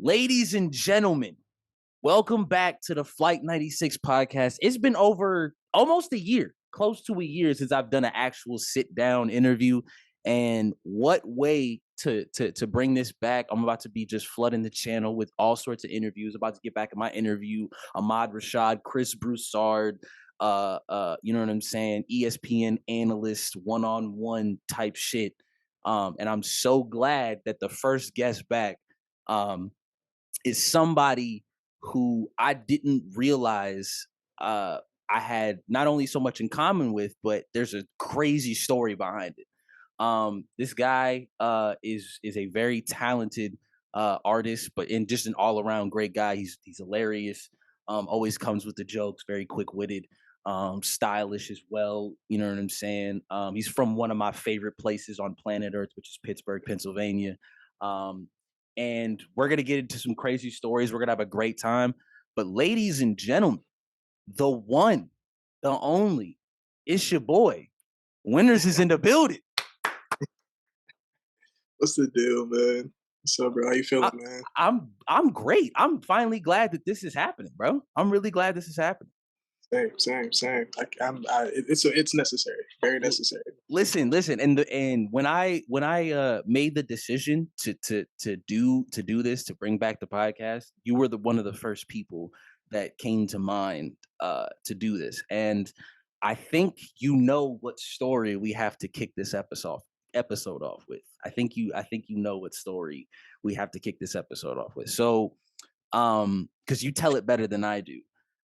Ladies and gentlemen, welcome back to the Flight 96 podcast. It's been over almost a year, close to a year since I've done an actual sit-down interview. And what way to bring this back? I'm about to be just flooding the channel with all sorts of interviews. About to get back in my interview, Ahmad Rashad, Chris Broussard, you know what I'm saying? ESPN analyst, one-on-one type shit. And I'm so glad that the first guest back is somebody who I didn't realize I had not only so much in common with, but there's a crazy story behind it. This guy is a very talented artist, but just an all around great guy. He's hilarious. Always comes with the jokes. Very quick witted. Stylish as well. You know what I'm saying? He's from one of my favorite places on planet Earth, which is Pittsburgh, Pennsylvania. And we're gonna get into some crazy stories. We're gonna have a great time. But ladies and gentlemen, the one, the only, it's your boy. Winters is in the building. What's the deal, man? What's up, bro? How you feeling, man? I'm great. I'm finally glad that this is happening, bro. I'm really glad this is happening. Same. It's necessary, very necessary. Listen, and when I made the decision to do this, to bring back the podcast, you were one of the first people that came to mind to do this, and I think you know what story we have to kick this episode off with. I think you know what story we have to kick this episode off with. So, because you tell it better than I do.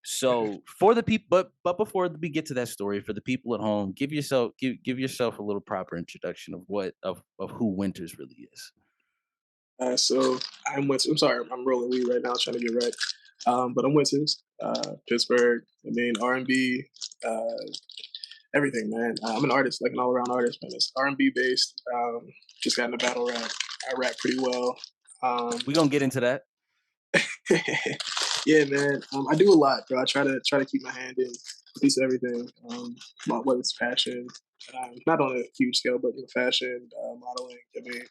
So for the people, but before we get to that story, for the people at home, give yourself a little proper introduction of who Winters really is. So I'm Winters. I'm sorry, I'm rolling weed right now, trying to get right. But I'm Winters, Pittsburgh. I mean R&B, everything, man. I'm an artist, like an all-around artist, man. It's R&B based. Just got into battle rap. I rap pretty well. We're gonna get into that. Yeah, man. I do a lot, bro. I try to keep my hand in a piece of everything. Whether it's fashion, not on a huge scale, but fashion, modeling. I mean,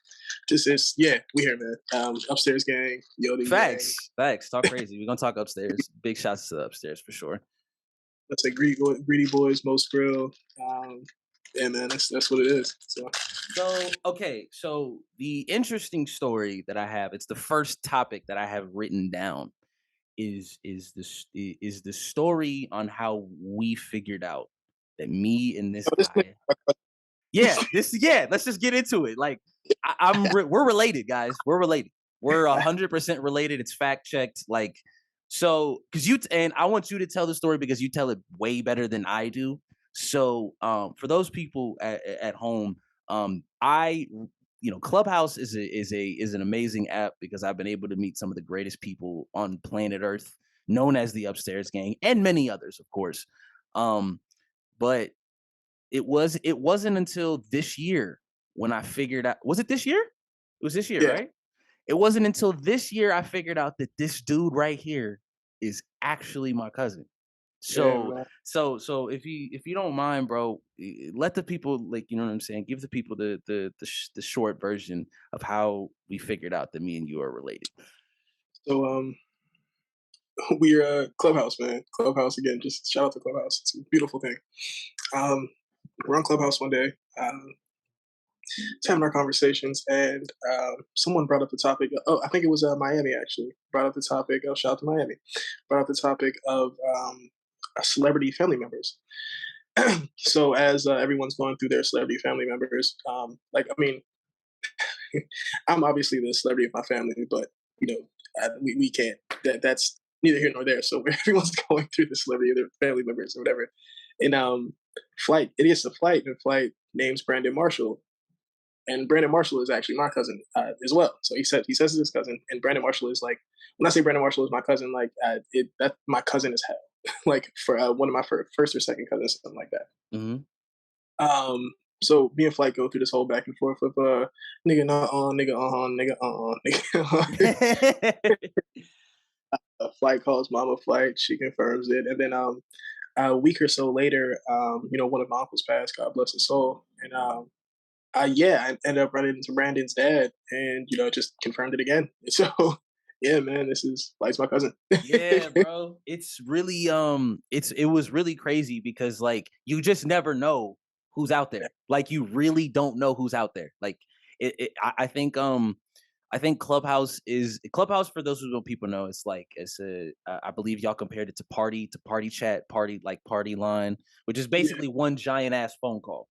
we here, man. Upstairs gang, Yodi Facts. gang. Talk crazy. We're gonna talk upstairs. Big shots to the upstairs for sure. Let's say greedy boys, most grill. Yeah, man, that's what it is. So okay. So the interesting story that I have, it's the first topic that I have written down, is the story on how we figured out that me and this guy. Let's just get into it. Like we're related, guys. We're related. We're 100% related. It's fact checked. Like, so because and I want you to tell the story because you tell it way better than I do. So for those people at home, Clubhouse is an amazing app because I've been able to meet some of the greatest people on planet Earth, known as the Upstairs Gang, and many others, of course. But it wasn't until this year when I figured out. Was it this year? It was this year, right? It wasn't until this year I figured out that this dude right here is actually my cousin. So if you don't mind, bro, let the people, like, you know what I'm saying, give the people the short version of how we figured out that me and you are related. So we're Clubhouse, man. Clubhouse again. Just shout out to Clubhouse. It's a beautiful thing. We're on Clubhouse one day, just having our conversations, and someone brought up the topic. I think it was Miami actually brought up the topic. Shout out to Miami. Brought up the topic of celebrity family members. So as everyone's going through their celebrity family members, I'm obviously the celebrity of my family, but we can't. That's neither here nor there. So everyone's going through the celebrity of their family members or whatever. And Flight, it gets to Flight, and Flight names Brandon Marshall, and Brandon Marshall is actually my cousin as well. So he says it's his cousin, and Brandon Marshall is like, when I say Brandon Marshall is my cousin, like that my cousin is hell. Like for one of my first or second cousins, something like that. Mm-hmm. So me and Flight go through this whole back and forth of nigga Flight calls mama Flight, she confirms it, and then a week or so later, one of my uncles passed, God bless his soul, and I ended up running into Brandon's dad, and just confirmed it again. So Yeah, man, this is Light's my cousin. Yeah, bro. It's really it was really crazy because like you just never know who's out there. Like you really don't know who's out there. Like I think Clubhouse for those who don't people know, it's like it's a I believe y'all compared it to party chat, party line, which is Yeah, basically one giant ass phone call.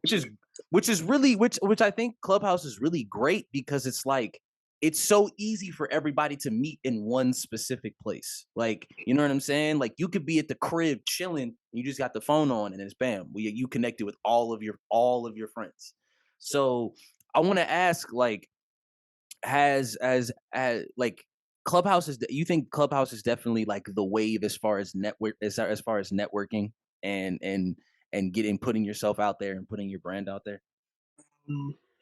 Which is essentially. which I think Clubhouse is really great because it's like it's so easy for everybody to meet in one specific place. Like, you know what I'm saying? Like you could be at the crib chilling, you just got the phone on and it's bam, you connected with all of your friends. So I want to ask like as like Clubhouse is you think Clubhouse is definitely like the wave as far as as far as networking and and getting putting yourself out there and putting your brand out there?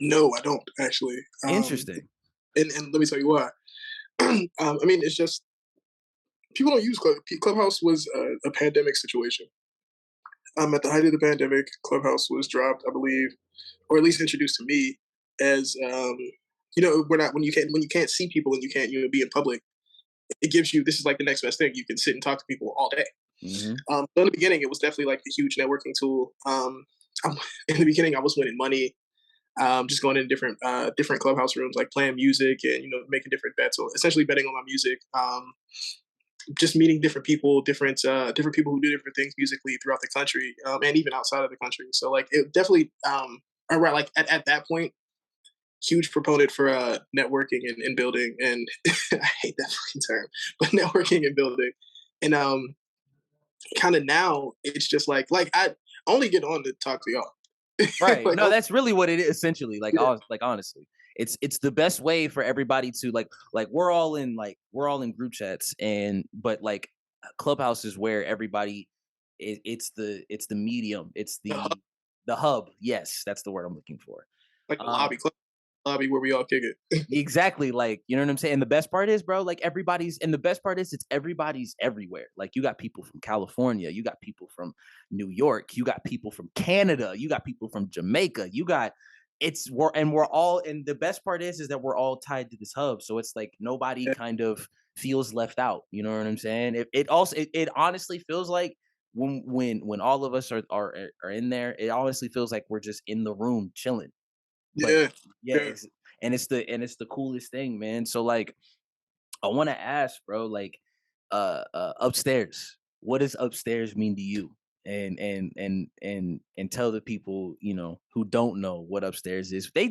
No, I don't actually. Interesting. And let me tell you why. I mean, it's just people don't use Clubhouse was a pandemic situation. At the height of the pandemic, Clubhouse was dropped, I believe, or at least introduced to me as we're not when you can't see people and you can't be in public. It gives you this is like the next best thing. You can sit and talk to people all day. Mhm. So in the beginning, it was definitely like a huge networking tool. In the beginning, I was winning money, just going in different clubhouse rooms, like playing music and making different bets, or essentially betting on my music. Just meeting different people who do different things musically throughout the country, and even outside of the country. So like it definitely around like at that point, huge proponent for networking and building. And I hate that fucking term, but networking and building. And kind of now it's just like I only get on to talk to y'all. Right. like No, oh that's really what it is essentially. yeah, Like honestly. It's the best way for everybody to like we're all in group chats and but like Clubhouse is where everybody it's the medium. It's the hub, the hub. Yes, that's the word I'm looking for. like the Um lobby where we all kick it. Exactly, like, you know what I'm saying? And the best part is, bro, like the best part is it's everybody's everywhere. Like you got people from California, you got people from New York, you got people from Canada, you got people from Jamaica, you got we're all and the best part is that we're all tied to this hub. So it's like nobody Yeah, kind of feels left out. You know what I'm saying? It also it honestly feels like when all of us are in there, it honestly feels like we're just in the room chilling. But yeah, yeah, yeah. and it's the coolest thing, man. So like I want to ask, bro, like upstairs. What does upstairs mean to you? And tell the people, you know, who don't know what upstairs is. They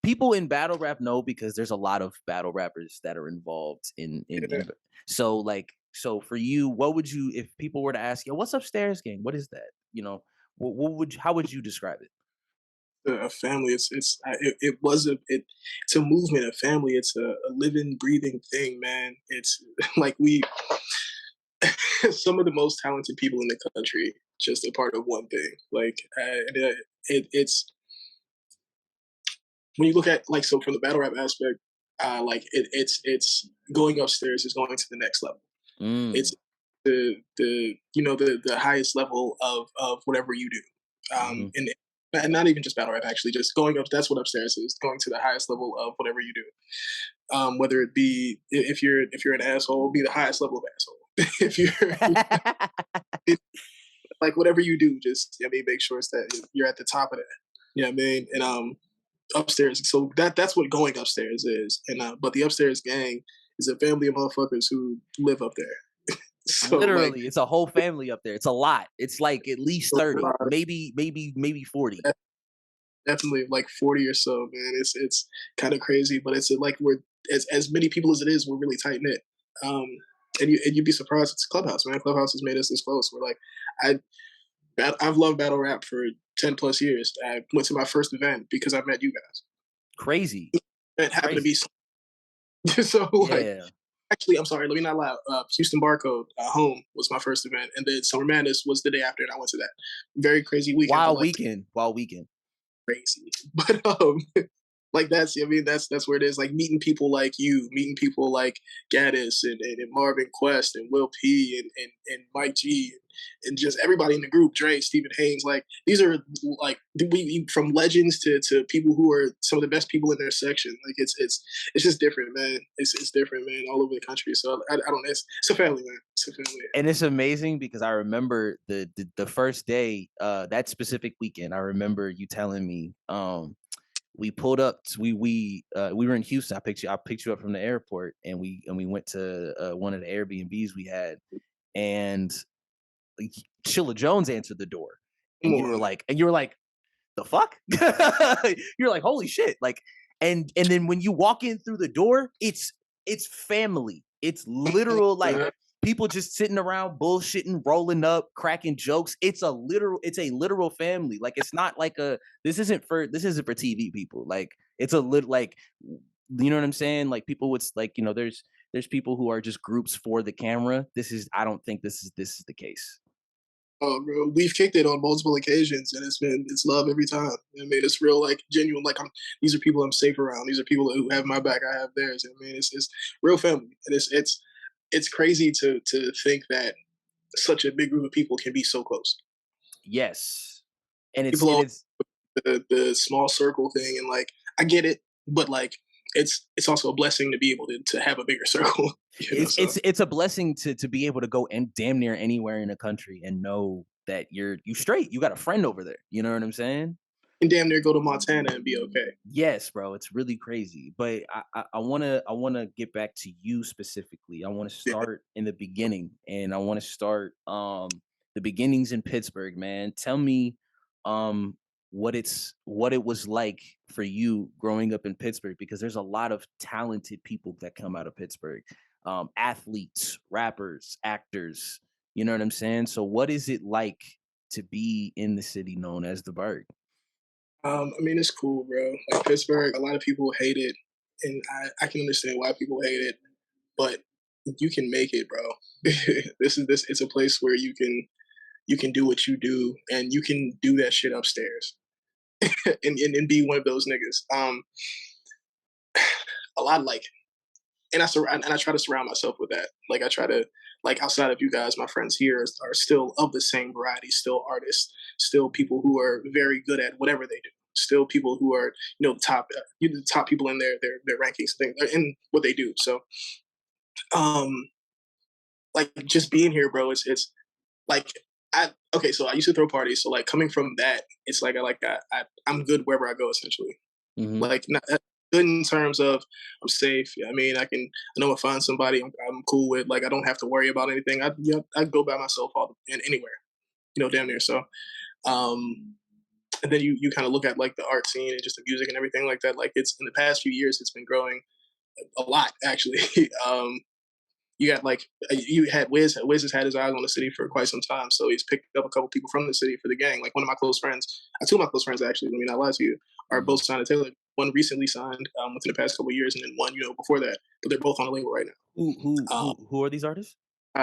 people in battle rap know because there's a lot of battle rappers that are involved Yeah. so like so for you, what would you if people were to ask you, what's upstairs gang? What is that? You know, what would how would you describe it? A family. It was it's a movement. A family. It's a living, breathing thing, man. It's like we some of the most talented people in the country just a part of one thing. Like it's when you look at like so from the battle rap aspect, it's going upstairs is going to the next level. It's Mm, the highest level of whatever you do, mhm. and not even just battle rap. Actually, just going up. That's what upstairs is. Going to the highest level of whatever you do. Whether it be if you're an asshole, be the highest level of asshole. if you're if, like whatever you do, just make sure it's that you're at the top of that. You know what I mean? And upstairs. So that's what going upstairs is. And but the upstairs gang is a family of motherfuckers who live up there. So like Literally, it's a whole family up there. It's a lot. It's like at least 30, maybe 40. definitely like 40 or so, man. It's kind of crazy, but it's like we're as many people as it is, we're really tight knit. Um, and you'd be surprised. It's Clubhouse, man. Clubhouse has made us this close. We're like, I've loved battle rap for 10 plus years. I went to my first event because I met you guys. Crazy. It happened to Crazy. be so like Yeah. actually, I'm sorry, let me not lie. Houston Barcode Home was my first event, and then Summer Madness was the day after, and I went to that. Very crazy weekend, but Wild like weekend. Wild weekend. crazy. But like that's I mean that's where it is. Like meeting people like you, meeting people like Gaddis and Marvin Quest and Will P and Mike G and just everybody in the group, Dre, Stephen Haynes. Like these are like we from legends to people who are some of the best people in their section. Like it's just different, man. It's different, man, all over the country. So I don't. It's a family, man. It's a family. And it's amazing because I remember the first day, that specific weekend. I remember you telling me, we pulled up. We were in Houston. I picked you up from the airport, and we went to one of the Airbnbs we had, and like, Chilla Jones answered the door, Come and on. you were like, the fuck? You're like, holy shit! Like, and then when you walk in through the door, it's family. It's literal like people just sitting around bullshitting, rolling up, cracking jokes. It's a literal family. Like it's not like this isn't for TV people. Like it's a little like, you know what I'm saying? Like people would like, there's people who are just groups for the camera. I don't think this is the case. Oh, bro, we've kicked it on multiple occasions, and it's love every time. I mean, it's real, like genuine. Like these are people I'm safe around. These are people who have my back. I have theirs. I mean, it's real family, and it's crazy to think that such a big group of people can be so close. Yes, and People all it's the small circle thing, and like I get it, but like it's also a blessing to be able to have a bigger circle. it's a blessing to be able to go and damn near anywhere in the country and know that you straight. You got a friend over there. You know what I'm saying? You can damn near go to Montana and be okay. Yes, bro, it's really crazy. But I wanna get back to you specifically. I want to Yeah. start in the beginning, and I want to start the beginnings in Pittsburgh, man. Tell me what it was like for you growing up in Pittsburgh, because there's a lot of talented people that come out of Pittsburgh. Athletes, rappers, actors, you know what I'm saying? So what is it like to be in the city known as the Burgh? I mean, it's cool, bro. Like Pittsburgh, a lot of people hate it, and I can understand why people hate it, but you can make it, bro. This. It's a place where you can do what you do, and you can do that shit upstairs, and be one of those niggas. A lot like, and I try to surround myself with that. Like I try to like outside of you guys, my friends here are still of the same variety, still artists, still people who are very good at whatever they do. Still people who are top the top people in their rankings thing in what they do. So um like just being here, bro, it's like I okay. So I used to throw parties. So like coming from that, it's like I'm good wherever I go essentially. Hmm. Like not good in terms of I'm safe. Yeah, I mean, I know I find somebody I'm cool with. Like I don't have to worry about anything. I go by myself and anywhere, damn near. So um, and then you kind of look at like the art scene and just the music and everything like that. Like it's in the past few years, it's been growing a lot actually. You got like you had Wiz. Wiz has had his eyes on the city for quite some time, so he's picked up a couple people from the city for the gang. Like one of my close friends, two of my close friends actually. Let me not lie to you, are Hmm. both signed to Taylor. One recently signed within the past couple of years, and then one before that. But they're both on the label right now. Who are these artists?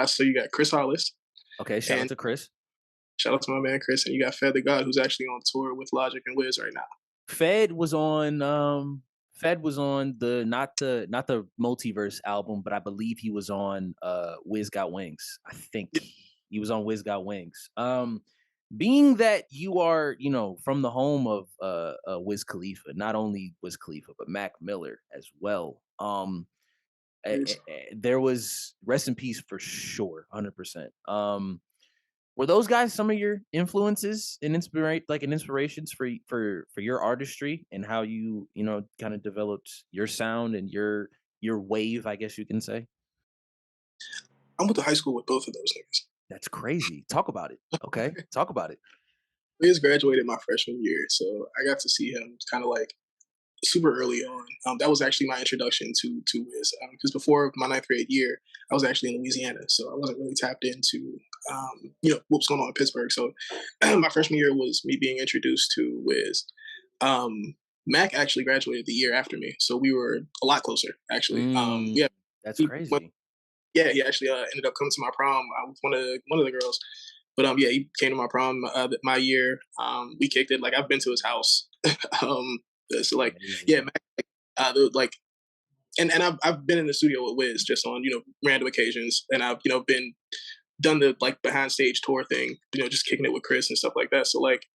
So you got Chris Hollis, Okay, shout out and to Chris. shout out to my man Chris, and you got Fed the God, who's actually on tour with Logic and Wiz right now. Fed was on the not the multiverse album, but I believe he was on Wiz Got Wings. I think he was on Wiz Got Wings. Being that you are, from the home of Wiz Khalifa, not only Wiz Khalifa, but Mac Miller as well. There was rest in peace for sure, 100%. Were those guys some of your influences and inspirations for your artistry and how you kind of developed your sound and your wave, I guess you can say? I went to high school with both of those niggas. That's crazy. Talk about it. Okay, talk about it. Wiz graduated my freshman year, so I got to see him kind of like super early on. That was actually my introduction to Wiz. Because before my ninth grade year, I was actually in Louisiana, so I wasn't really tapped into what's going on in Pittsburgh. So my freshman year was me being introduced to Wiz. Mac actually graduated the year after me, so we were a lot closer actually. Mm, Yeah, that's he went, crazy. yeah, he actually ended up coming to my prom with one of the girls. But yeah, he came to my prom my year. We kicked it. Like I've been to his house. So like, Amazing. yeah, Mac, like, and I've been in the studio with Wiz just on random occasions, and I've been done the like behind stage tour thing, just kicking it with Chris and stuff like that. So like,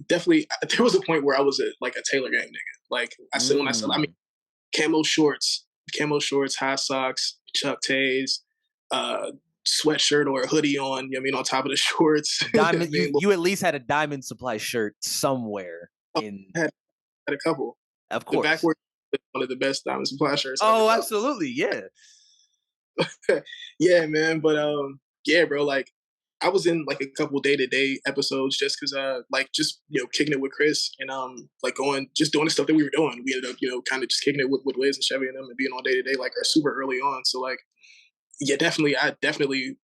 definitely, there was a point where I was like a Taylor gang nigga. Like I mean, camo shorts, high socks, Chuck Tays, sweatshirt or a hoodie on. On top of the shorts. Diamond, you at least had a Diamond Supply shirt somewhere in. Had a couple. Of The course. backward, one of the best Diamond Supply shirts. Oh, absolutely, yeah. Yeah, man. But yeah, bro. Like, I was in like a couple day-to-day episodes just because like just kicking it with Chris and like doing the stuff that we were doing. We ended up kind of just kicking it with Wiz and Chevy and them and being on day-to-day like are super early on. So like, yeah, I definitely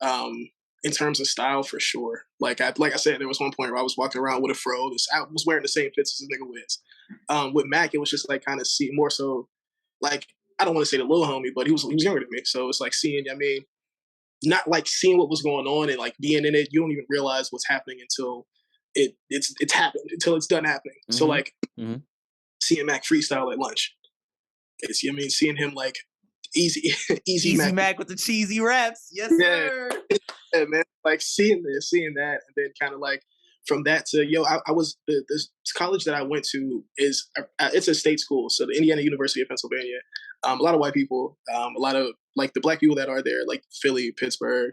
in terms of style for sure. Like I said, there was one point where I was walking around with a fro. I was wearing the same fits as a nigga Wiz. With Mac, it was just like kind of see more so like, I don't want to say the little homie, but he was younger than me. So it's like seeing, not like seeing what was going on and like being in it. You don't even realize what's happening until it's happened, until it's done happening. Mm-hmm. So like seeing Mac freestyle at lunch. It's, seeing him like easy Mac with the cheesy raps. Yes, sir. Yeah, man. Like seeing that, and then kind of like from that to I was this college that I went to is it's a state school, so the Indiana University of Pennsylvania. A lot of white people, a lot of like the black people that are there, like Philly, Pittsburgh,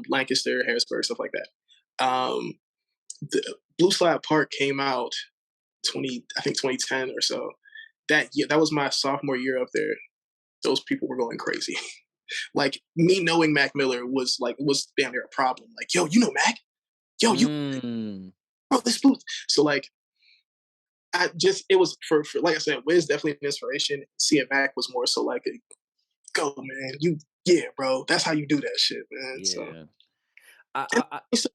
Lancaster, Harrisburg, stuff like that. The Blue Slide Park came out 2010 or so. That was my sophomore year up there. Those people were going crazy. Like me knowing Mac Miller was damn near a problem. Like, yo, you know Mac? Yo, you bro, this Blue. So like, it was for like I said, Wiz definitely an inspiration. Seeing Mac was more so like go, man. Bro. That's how you do that shit, man. Yeah. So.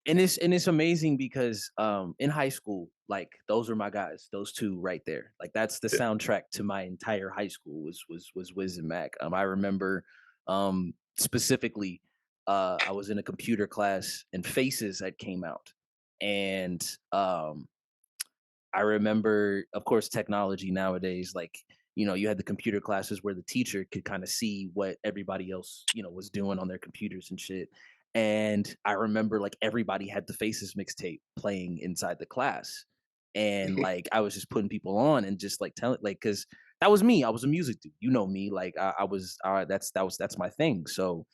And it's amazing because in high school, like those are my guys, those two right there. Like that's the soundtrack to my entire high school was Wiz and Mac. I remember specifically I was in a computer class and Faces had came out. And I remember, of course, technology nowadays, like, you had the computer classes where the teacher could kind of see what everybody else, was doing on their computers and shit. And I remember like everybody had the Faces mixtape playing inside the class. And like I was just putting people on and just like telling, like, because that was me. I was a music dude. You know me. Like that's my thing. So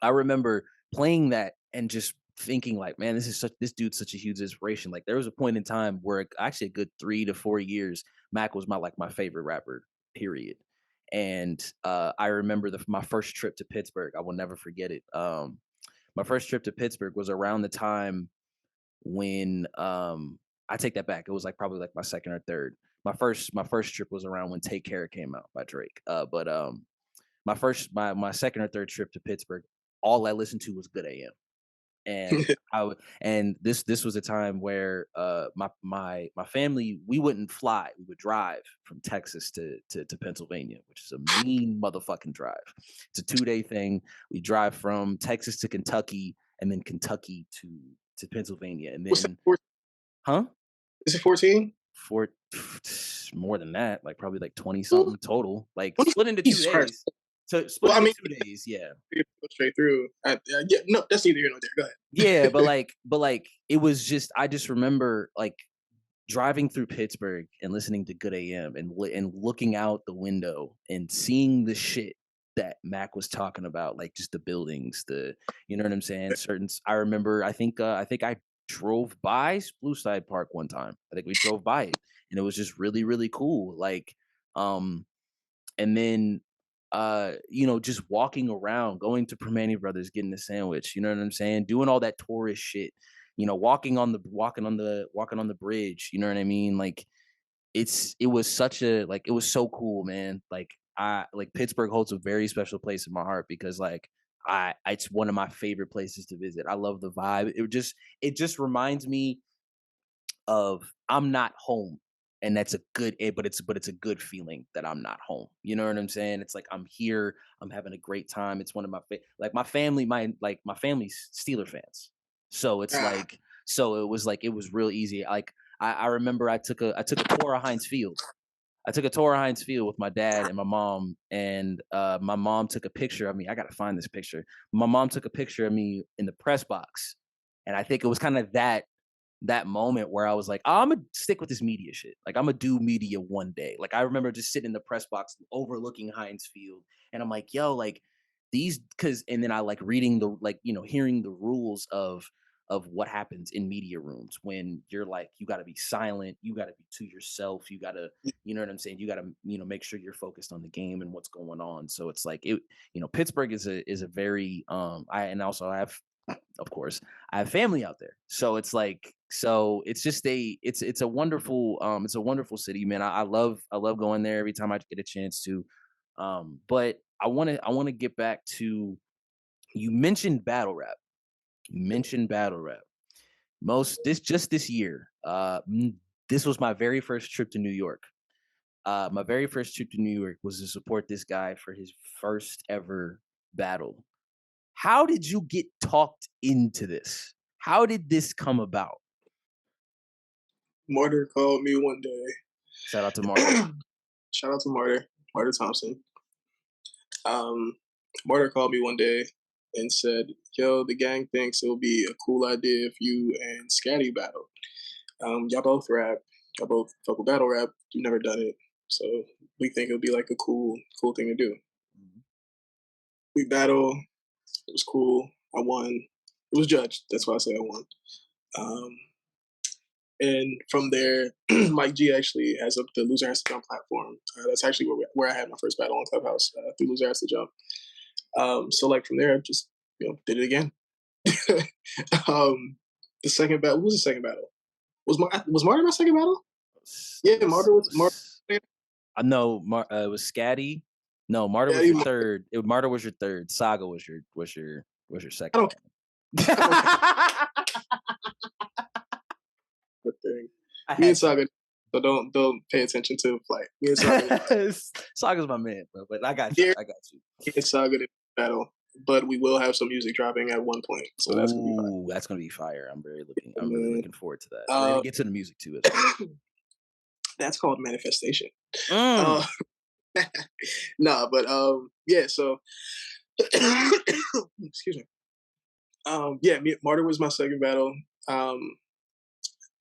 I remember playing that and just thinking like, man, this dude's such a huge inspiration. Like there was a point in time where actually a good 3 to 4 years, Mac was my favorite rapper, period. And I remember my first trip to Pittsburgh. I will never forget it. My first trip to Pittsburgh was around the time when I take that back. It was like probably like my second or third. My first trip was around when Take Care came out by Drake. But my second or third trip to Pittsburgh, all I listened to was Good AM. And this was a time where my family, we wouldn't fly, we would drive from Texas to Pennsylvania, which is a mean motherfucking drive. It's a 2-day thing. We drive from Texas to Kentucky and then Kentucky to Pennsylvania, and then huh? Is it 14? More than that, like probably like 20 something total, like split into 2 days. So split into 2 days, yeah. Straight through. Yeah, no, that's neither here nor there. Go ahead. Yeah, but like it was just, I just remember like driving through Pittsburgh and listening to Good AM and looking out the window and seeing the shit that Mac was talking about, like just the buildings, you know what I'm saying? I remember, I think I drove by Blue Slide Park one time. I think we drove by it and it was just really, really cool. Like, and then just walking around, going to Permane Brothers, getting a sandwich, you know what I'm saying? Doing all that tourist shit, walking on the bridge, you know what I mean? Like it was so cool, man. Like Pittsburgh holds a very special place in my heart because like it's one of my favorite places to visit. I love the vibe. It just reminds me of I'm not home. And that's a good, but it's a good feeling that I'm not home. You know what I'm saying? It's like I'm here, I'm having a great time. It's one of my family's Steeler fans. So it's like, so it was real easy. Like I remember I took a tour of Heinz Field. I took a tour of Heinz Field with my dad and my mom, and my mom took a picture of me. I gotta find this picture. My mom took a picture of me in the press box, and I think it was kind of that moment where I was like, oh, I'm gonna stick with this media shit. Like I'm gonna do media one day. Like I remember just sitting in the press box overlooking Heinz Field, and I'm like, yo, like these, because and then I like reading the like hearing the rules of what happens in media rooms when you're like you got to be silent, you got to be to yourself, you got to you know what I'm saying, you got to make sure you're focused on the game and what's going on. So it's like it Pittsburgh is a very and also I have, of course, I have family out there. So it's like, so it's just it's a wonderful city, man. I love going there every time I get a chance to. But I want to get back to, you mentioned battle rap. You mentioned battle rap. This year. This was my very first trip to New York. My very first trip to New York was to support this guy for his first ever battle. How did you get talked into this? How did this come about? Martyr called me one day. Shout out to Martyr. Shout out to Martyr Thompson. Martyr called me one day and said, "Yo, the gang thinks it would be a cool idea if you and Scatty battle. Y'all both rap. Y'all both fuck with battle rap. You've never done it, so we think it would be like a cool thing to do." Mhm. We battle. It was cool. I won. It was judged. That's why I say I won. And from there, Mike G actually has up the Loser Has to Jump platform. That's actually where I had my first battle on Clubhouse through Loser Has to Jump. So like from there, I just did it again. The second battle. What was the second battle? Was Martyr my second battle? Yeah, Martyr was Martyr. I know. It was Scatty. No, Martyr was your third. Martyr was your third. Saga was your second. Good thing. Me and Saga, so don't pay attention to Flight. Me and Saga. Saga's my man, bro. But I got you. I got you. Me and Saga did battle, but we will have some music dropping at one point, so that's gonna be fire. That's gonna be fire. I'm really looking forward to that. We're gonna get to the music too. As well. That's called manifestation. Nah, but yeah. So excuse me. Yeah, Martyr was my second battle.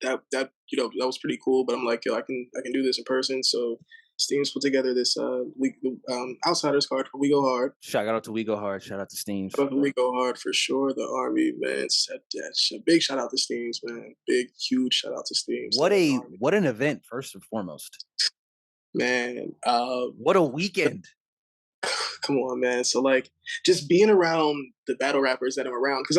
That that was pretty cool. But I'm like, yo, I can do this in person. So Steams put together this week outsiders card for We Go Hard. Shout out to We Go Hard. Shout out to Steams. Shout out to We Go Hard for sure. The Army, man. Big shout out to Steams, man. Big huge shout out to Steams. What an event, first and foremost. Man, what a weekend. Come on, man. So like, just being around the battle rappers that I'm around, because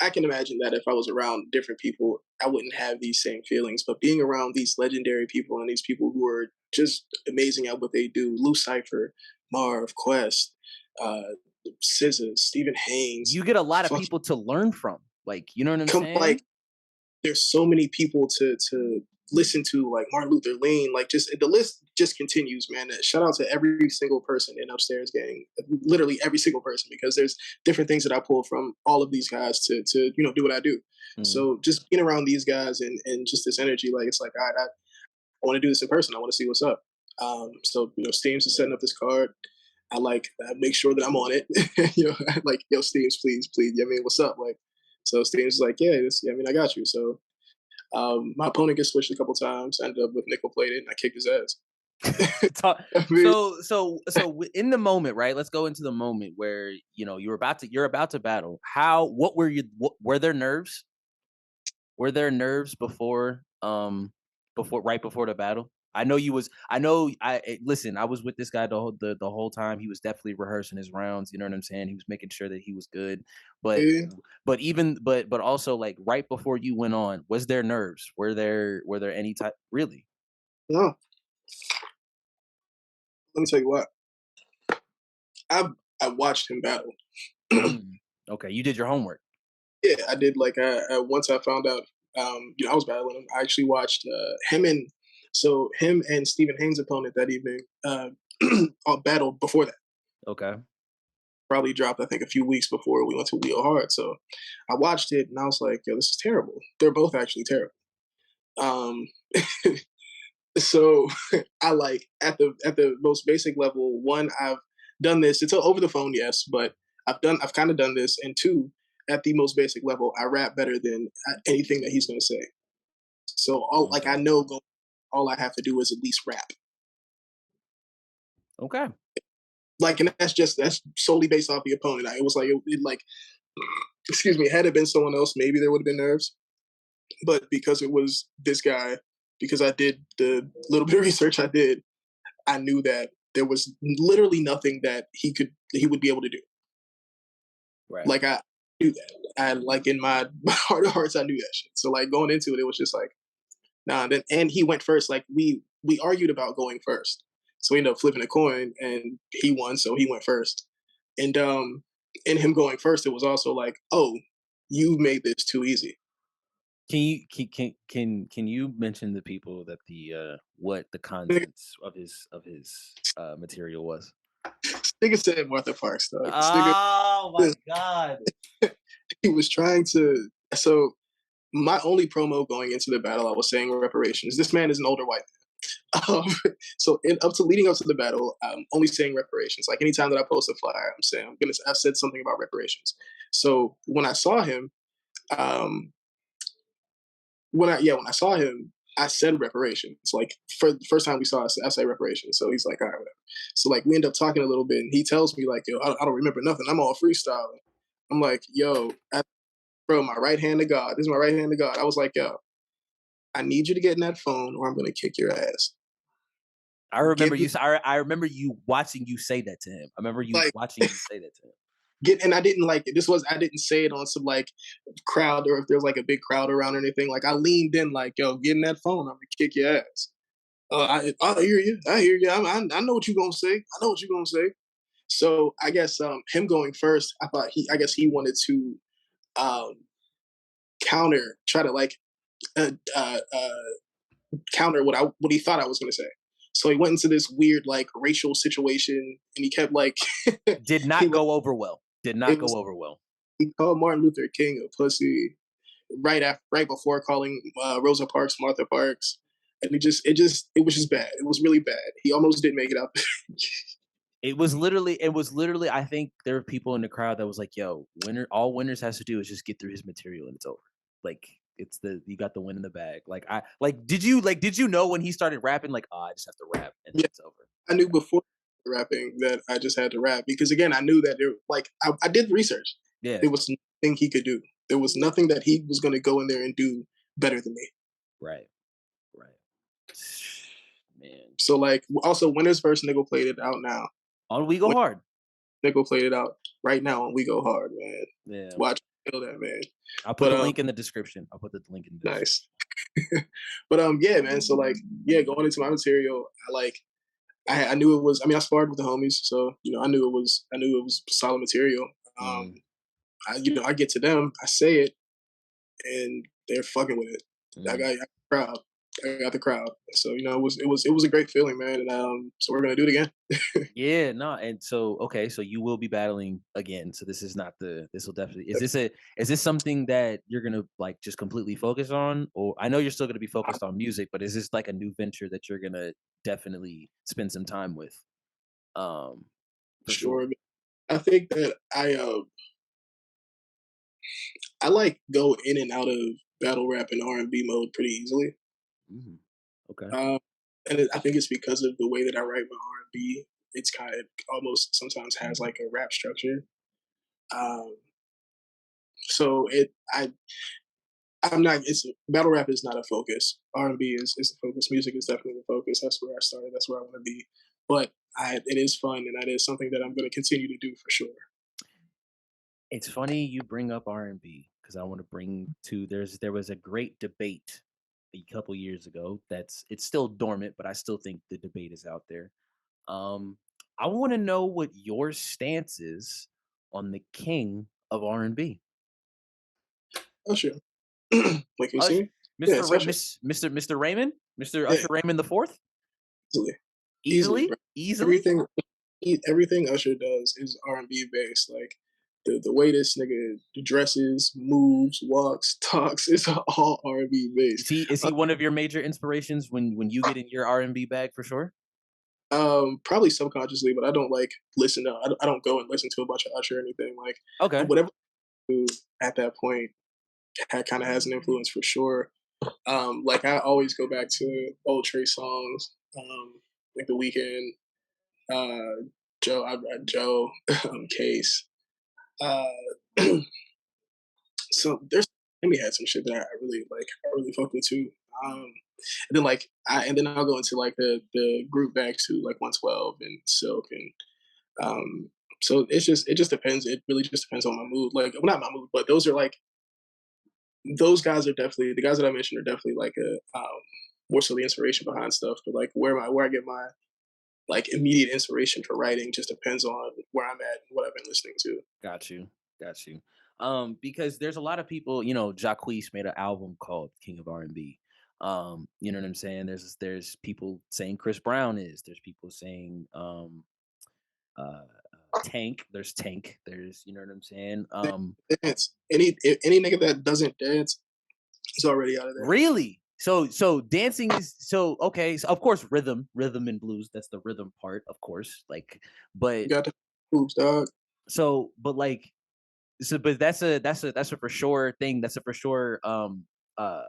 I can imagine that if I was around different people, I wouldn't have these same feelings. But being around these legendary people and these people who are just amazing at what they do, Lou Cypher, Marv, Quest, SZA, Stephen Haynes. You get a lot of people to learn from. Like, you know what I'm saying? Like, there's so many people to listen to, like Martin Luther King, like just the list just continues, man. Shout out to every single person in Upstairs Gang, literally every single person, because there's different things that I pull from all of these guys to do what I do. So just being around these guys and just this energy, like it's like, all right, I want to do this in person. I want to see what's up. So Steams is setting up this card. I make sure that I'm on it. Like, yo, Steams, please. I mean, what's up? Like, so Steams is like, yeah, I got you. So my opponent gets switched a couple times. I ended up with nickel plated, and I kicked his ass. So in the moment, right? Let's go into the moment where you're about to battle. Were there nerves? Were there nerves before right before the battle? Listen, I was with this guy the whole time. He was definitely rehearsing his rounds, you know what I'm saying? He was making sure that he was good. But but also, like, right before you went on, was there nerves? Were there any type, really? No. Let me tell you what. I watched him battle. Okay, you did your homework. Yeah, I did. Like, once I found out I was battling him, I actually watched him and Stephen Haynes' opponent that evening battle before that. Okay. Probably dropped, I think, a few weeks before we went to WEGOHART. So I watched it and I was like, yo, this is terrible. They're both actually terrible. Um, so I like at the most basic level. One, I've done this. It's over the phone, yes, but I've kind of done this. And two, at the most basic level, I rap better than anything that he's gonna say. So I Okay. know all I have to do is at least rap. Okay. Like, and that's solely based off the opponent. It was like like, excuse me, had it been someone else, maybe there would have been nerves. But because it was this guy, because I did the little bit of research I did, I knew that there was literally nothing that he would be able to do. Right. Like I knew that. I like in my heart of hearts, I knew that shit. So like going into it, it was just like, nah. And he went first. Like we argued about going first. So we ended up flipping a coin and he won, so he went first. And in him going first, it was also like, oh, you made this too easy. Can you mention the people that what the contents of his material was? Nigga said Martha Parks, dog. This nigga, Oh my god. he was trying to. So my only promo going into the battle, I was saying reparations. This man is an older white man. So leading up to the battle, I'm only saying reparations. Like anytime that I post a flyer, I'm saying I said something about reparations. So when I saw him, um, when I saw him, I said reparations. Like for the first time we saw us, I say reparations. So he's like, all right, whatever. So like we end up talking a little bit, and he tells me like, yo, I don't remember nothing. I'm all freestyling. I'm like, yo, bro, my right hand to God. This is my right hand to God. I was like, yo, I need you to get in that phone, or I'm gonna kick your ass. I remember Get you. I remember you watching you say that to him. I remember you like watching you say that to him. and I didn't like it. I didn't say it on some like crowd or if there's like a big crowd around or anything. Like I leaned in, like, yo, get in that phone. I'm gonna kick your ass. I hear you. I hear you. I know what you're gonna say. I know what you're gonna say. So I guess him going first, I guess he wanted to um, try to like uh, uh, uh, counter what he thought I was gonna say. So he went into this weird like racial situation, and he kept like Did he not like go over well. Did not it go was over well. he called Martin Luther King a pussy right before calling Rosa Parks Martha Parks, and it was just bad. It was really bad. He almost didn't make it out. It was literally, I think there were people in the crowd that was like, yo, all Winners has to do is just get through his material and it's over. Like you got the win in the bag. Did you know when he started rapping, like, oh, I just have to rap and then Yeah, it's over. I knew before rapping that I just had to rap because again I knew that I did research. Yeah. There was nothing he could do. There was nothing that he was going to go in there and do better than me. Right. Right. Man. So like also Winners versus Nigga played it out now. On We Go Hard. Nigga played it out right now and We Go Hard, man. Yeah. Watch feel that, man. I'll put But the link in the description. nice. But yeah, man. So like yeah, going into my material, I knew it was. I mean, I sparred with the homies, so I knew it was. I knew it was solid material. Mm. I get to them, I say it, and they're fucking with it. I got the crowd. I got the crowd. So it was a great feeling, man. And so we're gonna do it again. Yeah, no, and so okay, so you will be battling again. So this is not this will definitely is this something that you're gonna like just completely focus on? Or I know you're still gonna be focused on music, but is this like a new venture that you're gonna definitely spend some time with? For Sure. sure. I think that I like go in and out of battle rap and R&B mode pretty easily. Mhm. Okay. Um, I think it's because of the way that I write my R&B. It's kind of almost sometimes has like a rap structure. Um, so I'm not. It's battle rap is not a focus. R&B is the focus. Music is definitely the focus. That's where I started. That's where I want to be. But it is fun, and that is something that I'm going to continue to do for sure. It's funny you bring up R&B because I want to bring to there was a great debate a couple years ago it's still dormant, but I still think the debate is out there. Um, I want to know what your stance is on the king of R&B. Usher. Like you see Ush, me? Yeah, it's Usher. Mr. Raymond, Mr. Yeah, Usher Raymond the Fourth, easily, easily, bro. easily. Everything everything Usher does is R&B based. Like the way this nigga dresses, moves, walks, talks, it's all R&B based. Is he one of your major inspirations when you get in your R&B bag for sure? Probably subconsciously, but I don't like listen to. I don't go and listen to a bunch of Usher or anything. Like Okay. whatever I do at that point kind of has an influence for sure. Like I always go back to old Trey songs, like The Weeknd, Joe, Case. Uh, so there's Amy had some shit that I really like. I really fuck with too. And then and then I'll go into like the group back to like 112 and Silk and so it just depends. It really just depends on my mood. Like well, not my mood, but those guys are definitely the guys that I mentioned are definitely like a more so the inspiration behind stuff. But like where I get my like immediate inspiration for writing just depends on where I'm at and what I've been listening to. Got you. Got you. Because there's a lot of people, Jacquees made an album called King of R&B. You know what I'm saying? There's people saying Chris Brown is. There's people saying uh Tank. There's Tank. There's you know what I'm saying? Dance. Any nigga that doesn't dance is already out of there. Really? So dancing is so okay. So of course rhythm and blues. That's the rhythm part, of course. Like, but You got the moves, dog. so but like but that's a for sure thing. That's a for sure uh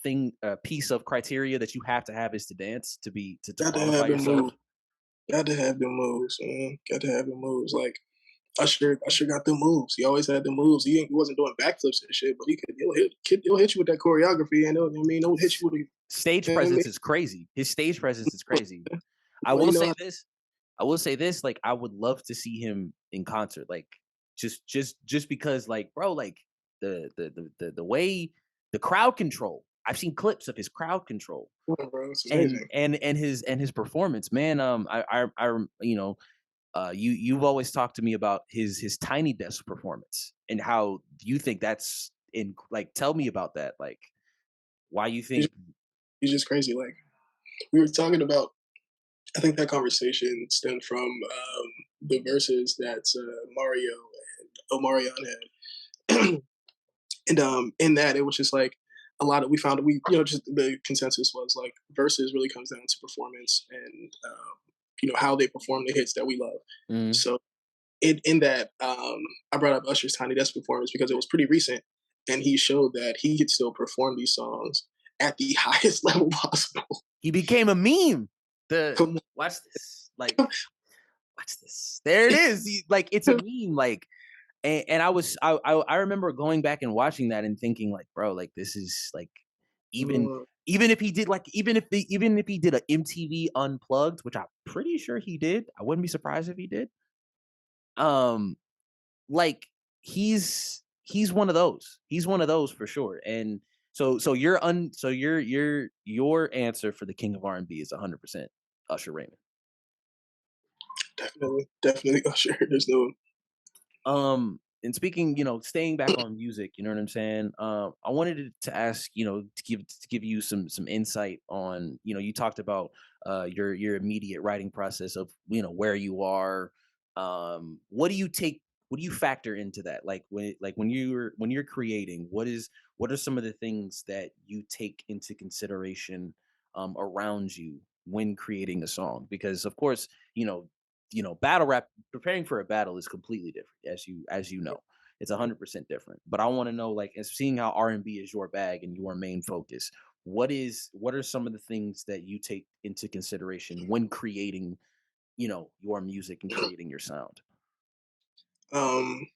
thing piece of criteria that you have to have is to dance to Got to qualify have the yourself. moves. Got to have the moves, man. Got to have the moves. Like Usher got the moves. He always had the moves. He wasn't doing backflips and shit, but he'll hit you with that choreography, and he'll hit you with Stage you know what I mean? presence is crazy. His stage presence is crazy. I Well, will you know, say this. I will say this. Like, I would love to see him in concert. Like, just because, like, bro, like the way the crowd control. I've seen clips of his crowd control bro, it's and amazing. his performance. Man, you've always talked to me about his Tiny Desk performance and how you think that's in. Like, tell me about that. Like, why you He's, think he's just crazy. Like we were talking about. I think that conversation stemmed from the verses that Mario and Omarion had. And in that it was just like a lot of we just the consensus was like verses really comes down to performance and how they perform the hits that we love. Mhm. So in that I brought up Usher's Tiny Desk performance because it was pretty recent and he showed that he could still perform these songs at the highest level possible. He became a meme. The Come watch this. Like, watch this. There it is. Like, it's a meme. Like, and I remember going back and watching that and thinking, like, bro, like, this is like even on. even if he did like even if he did a MTV Unplugged, which I'm pretty sure he did. I wouldn't be surprised if he did. Um, like he's one of those. He's one of those for sure. And your answer for the king of R&B is 100% Usher Raymond. Definitely Usher. There's no And speaking, staying back on music, you know what I'm saying? I wanted to ask, to give you some insight on, you talked about your immediate writing process of, where you are. What do you factor into that? Like when you're creating, what are some of the things that you take into consideration around you when creating a song? Because of course, battle rap, preparing for a battle is completely different, as you know. It's 100% different. But I want to know, like, as seeing how R&B is your bag and your main focus, what are some of the things that you take into consideration when creating, your music and creating your sound? um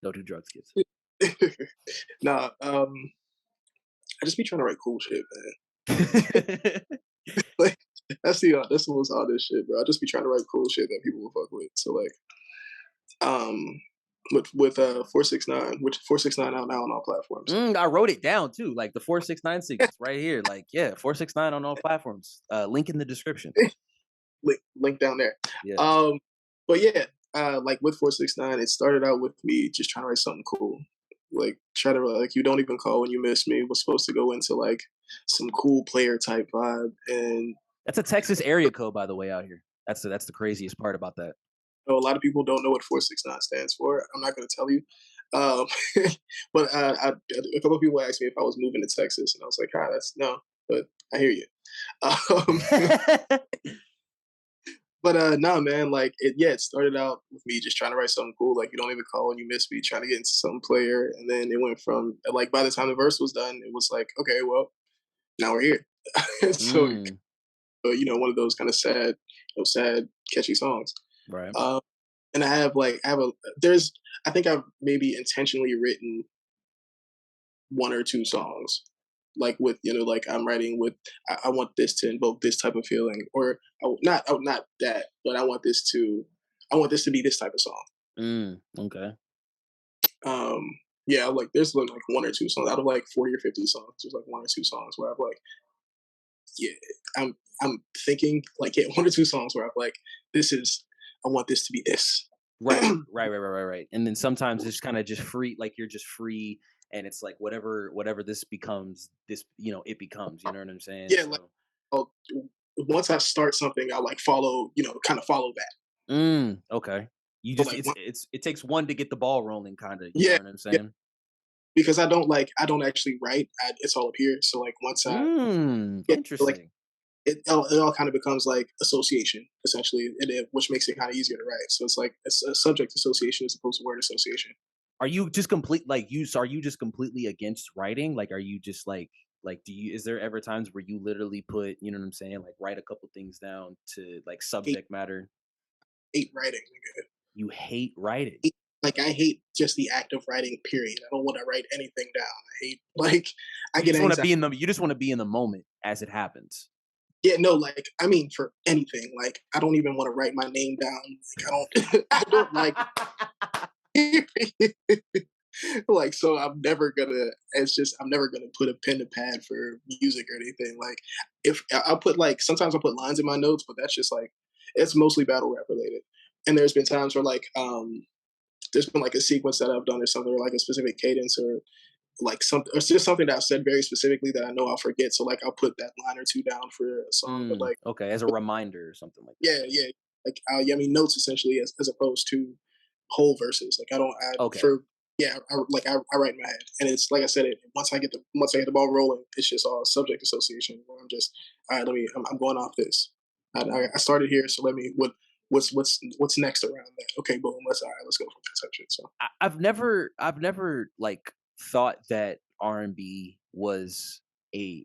Don't do drugs, kids. nah, I just be trying to write cool shit, man. Like that's the most honest shit, bro. I just be trying to write cool shit that people will fuck with. So like, um, with 469, which 469 out now on all platforms. I wrote it down too, like the 469 sequence right here. Like, yeah, 469 on all platforms. Link in the description. Link down there. Yeah. But yeah, like with 469, it started out with me just trying to write something cool. Like try to like you don't even call when you miss me was supposed to go into like some cool player type vibe and That's a Texas area code, by the way, out here. That's the craziest part about that. So a lot of people don't know what 469 stands for. I'm not going to tell you. Um, but a couple of people asked me if I was moving to Texas, and I was like, "Ah, that's no." But I hear you. Um, but no, man. Like, it started out with me just trying to write something cool. Like, you don't even call when you miss me, trying to get into some player, and then it went from like by the time the verse was done, it was like, okay, well, now we're here. so, Mm, one of those kind of sad, sad, catchy songs. right. Um, and I have a there's I think I've maybe intentionally written one or two songs, like with like I'm writing with I want this to invoke this type of feeling, or not that, but I want this to be this type of song. Okay. Um, yeah, like there's like one or two songs out of like 40 or 50 songs. There's like one or two songs where I've like yeah I'm thinking like yeah one or two songs where I've like this is I want this to be this. Right. Right. And then sometimes it's kind of just free, like you're just free, and it's like whatever this becomes, this it becomes. You know what I'm saying? Yeah, like So. I'll, once I start something, I like follow, kind of follow that. Okay. You So just like, it takes one to get the ball rolling, kind of. You know yeah, what I'm yeah, saying? because I don't actually write. It's all up here. So like once I yeah, like Interesting. it all kind of becomes like association essentially, which makes it kind of easier to write. So it's like it's a subject association as opposed to word association. Are you just complete like you? So are you just completely against writing? Like, are you just like do you? Is there ever times where you literally put, you know what I'm saying, like write a couple things down to like Hate subject matter? hate writing. Nigga. You hate writing. Like I hate just the act of writing. Period. I don't want to write anything down. I hate like I You get just want to anxiety. be in the. You just want to be in the moment as it happens. Yeah, no, like I mean for anything. Like I don't even want to write my name down. Like I don't I don't like like so I'm never gonna put a pen to pad for music or anything. Like if I'll put like sometimes I'll put lines in my notes, but that's just like it's mostly battle rap related. And there's been times where like there's been like a sequence that I've done or something or like a specific cadence or like something or it's just something that I've said very specifically that I know I'll forget. So like I'll put that line or two down for a song. But like Okay, as a reminder or something like that. yeah, yeah. Like yeah, I mean notes essentially as opposed to whole verses. Like I don't add Okay. for yeah, I write in my head, and it's like I said. Once I get the ball rolling, it's just all subject association. Where I'm just all right. I'm going off this. I started here, so let me what's next around that? Okay, boom. Let's go from that section. So I've never like thought that R&B was a